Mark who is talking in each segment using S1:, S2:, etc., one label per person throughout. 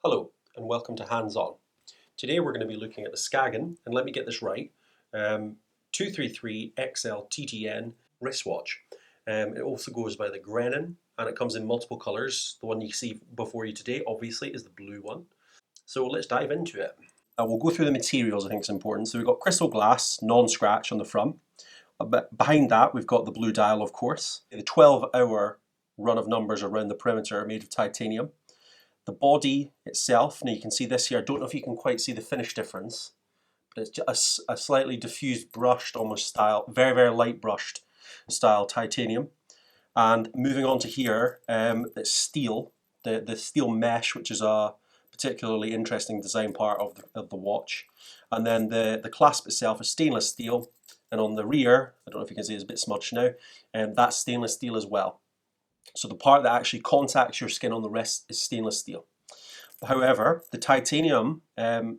S1: Hello and welcome to Hands On. Today we're going to be looking at the Skagen, and let me get this right, 233XLTTN wristwatch. It also goes by the Grenin and it comes in multiple colours. The one you see before you today obviously is the blue one. So let's dive into it. We'll go through the materials. I think it's important. So we've got crystal glass, non-scratch on the front. Behind that we've got the blue dial, of course. The 12-hour run of numbers around the perimeter are made of titanium. The body itself, now you can see this here, I don't know if you can quite see the finish difference, but it's just a slightly diffused brushed almost style, very, very light brushed style titanium. And moving on to here, it's steel, the steel mesh, which is a particularly interesting design part of the watch. And then the clasp itself is stainless steel, and on the rear, I don't know if you can see, it's a bit smudged now, that's stainless steel as well. So the part that actually contacts your skin on the wrist is stainless steel. However, the titanium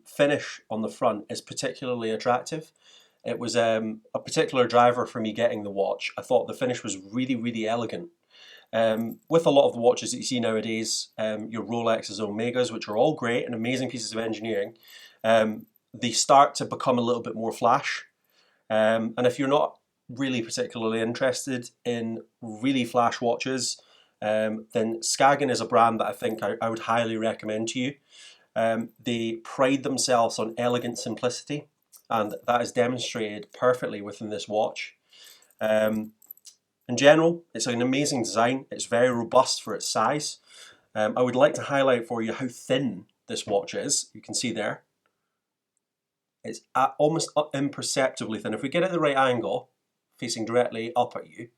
S1: finish on the front is particularly attractive. It was a particular driver for me getting the watch. I thought the finish was really, really elegant. With a lot of the watches that you see nowadays, your Rolexes, Omegas, which are all great and amazing pieces of engineering, they start to become a little bit more flash. And if you're not really particularly interested in really flash watches, then Skagen is a brand that I think I would highly recommend to you. They pride themselves on elegant simplicity, and that is demonstrated perfectly within this watch. In general, it's an amazing design. It's very robust for its size. I would like to highlight for you how thin this watch is. You can see there. It's almost imperceptibly thin. If we get it at the right angle, facing directly up at you,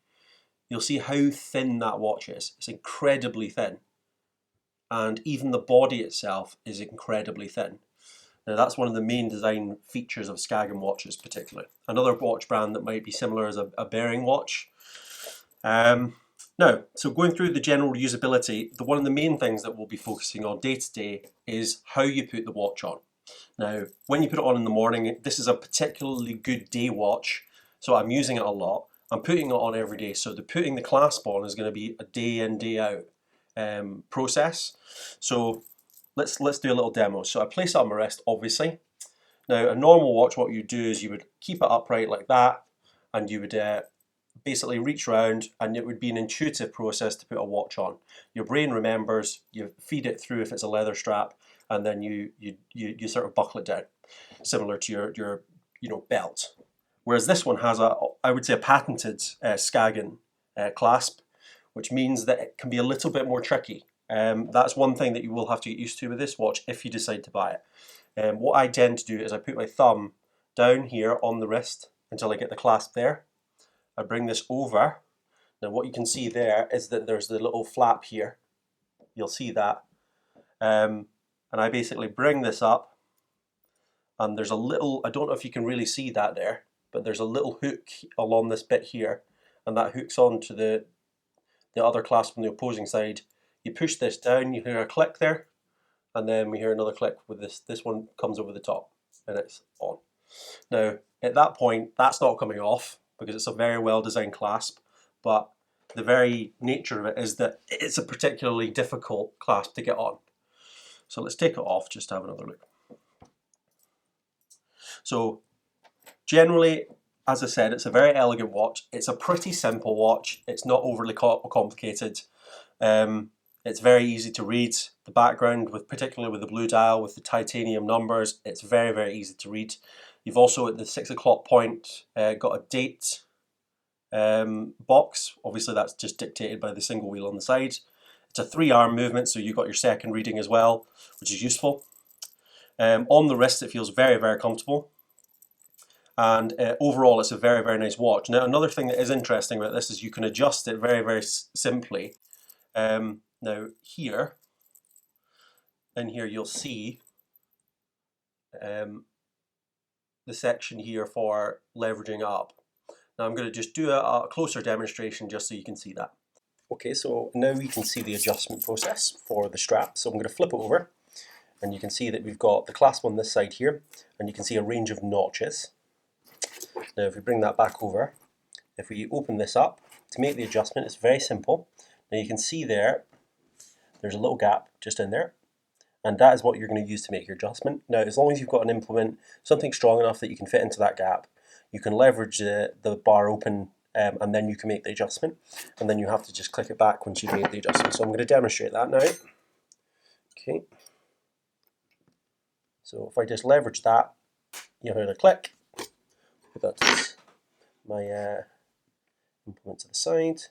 S1: you'll see how thin that watch is. It's incredibly thin. And even the body itself is incredibly thin. Now that's one of the main design features of Skagen watches particularly. Another watch brand that might be similar is a bearing watch. Now, so going through the general usability, one of the main things that we'll be focusing on day to day is how you put the watch on. Now, when you put it on in the morning, this is a particularly good day watch. So I'm using it a lot. I'm putting it on every day. So putting the clasp on is going to be a day in, day out process. So let's do a little demo. So I place it on my wrist, obviously. Now a normal watch, what you do is you would keep it upright like that, and you would basically reach around, and it would be an intuitive process to put a watch on. Your brain remembers, you feed it through if it's a leather strap, and then you sort of buckle it down, similar to your belt. Whereas this one has I would say a patented Skagen clasp, which means that it can be a little bit more tricky. That's one thing that you will have to get used to with this watch if you decide to buy it. What I tend to do is I put my thumb down here on the wrist until I get the clasp there. I bring this over. Now what you can see there is that there's the little flap here. You'll see that. And I basically bring this up, and there's a little, I don't know if you can really see that there, but there's a little hook along this bit here, and that hooks onto the other clasp on the opposing side. You push this down, you hear a click there, and then we hear another click with this. This one comes over the top, and it's on. Now, at that point, that's not coming off because it's a very well designed clasp, but the very nature of it is that it's a particularly difficult clasp to get on. So let's take it off just to have another look. So generally, as I said, it's a very elegant watch. It's a pretty simple watch. It's not overly complicated. It's very easy to read. The background, particularly with the blue dial, with the titanium numbers, it's very, very easy to read. You've also at the 6 o'clock point got a date box. Obviously that's just dictated by the single wheel on the side. It's a 3-arm movement, so you've got your second reading as well, which is useful. On the wrist it feels very, very comfortable. And overall it's a very, very nice watch. Now another thing that is interesting about this is you can adjust it very, very simply. Now here, in here you'll see the section here for leveraging up. Now I'm going to just do a closer demonstration just so you can see that. Okay, so now we can see the adjustment process for the strap. So I'm going to flip it over, and you can see that we've got the clasp on this side here, and you can see a range of notches. Now if we bring that back over, if we open this up to make the adjustment, it's very simple. Now you can see there's a little gap just in there, and that is what you're going to use to make your adjustment. Now, as long as you've got an implement, something strong enough that you can fit into that gap, you can leverage the bar open, and then you can make the adjustment, and then you have to just click it back once you've made the adjustment. So I'm going to demonstrate that now. Okay. So if I just leverage that, you hear the click. Put that to my implement to the side,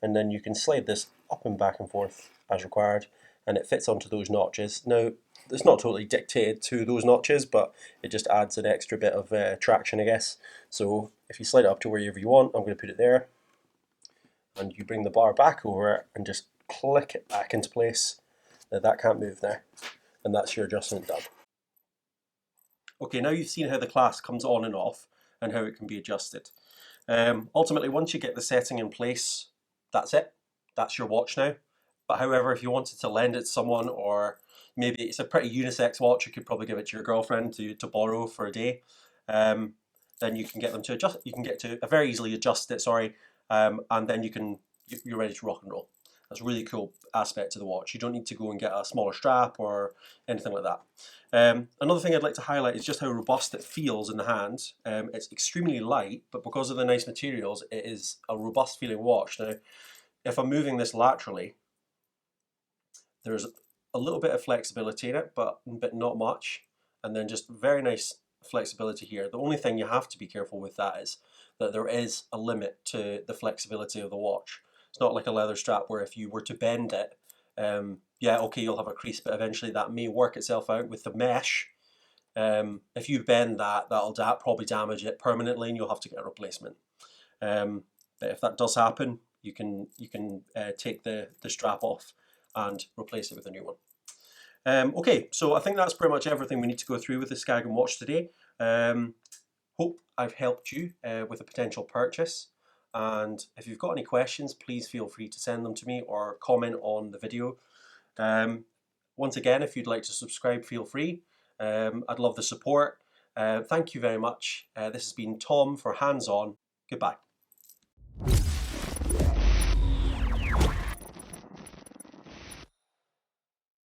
S1: and then you can slide this up and back and forth as required, and it fits onto those notches. Now, it's not totally dictated to those notches, but it just adds an extra bit of traction, I guess. So if you slide it up to wherever you want, I'm going to put it there, and you bring the bar back over it and just click it back into place. Now that can't move now, and that's your adjustment done. Okay, now you've seen how the clasp comes on and off and how it can be adjusted. Ultimately, once you get the setting in place, that's it. That's your watch now. But however, if you wanted to lend it to someone, or maybe it's a pretty unisex watch, you could probably give it to your girlfriend to borrow for a day, then you can get them to adjust. You can get to very easily adjust it, and then you're ready to rock and roll. That's a really cool aspect to the watch. You don't need to go and get a smaller strap or anything like that. Another thing I'd like to highlight is just how robust it feels in the hand. It's extremely light, but because of the nice materials, it is a robust feeling watch. Now, if I'm moving this laterally, there's a little bit of flexibility in it, but not much. And then just very nice flexibility here. The only thing you have to be careful with that is that there is a limit to the flexibility of the watch. It's not like a leather strap where if you were to bend it, yeah, okay, you'll have a crease, but eventually that may work itself out with the mesh. If you bend that, that'll probably damage it permanently, and you'll have to get a replacement. But if that does happen, you can take the strap off and replace it with a new one. Okay, so I think that's pretty much everything we need to go through with the Skagen watch today. Hope I've helped you with a potential purchase. And if you've got any questions, please feel free to send them to me or comment on the video. Once again, if you'd like to subscribe, feel free. I'd love the support. Thank you very much. This has been Tom for Hands On. Goodbye.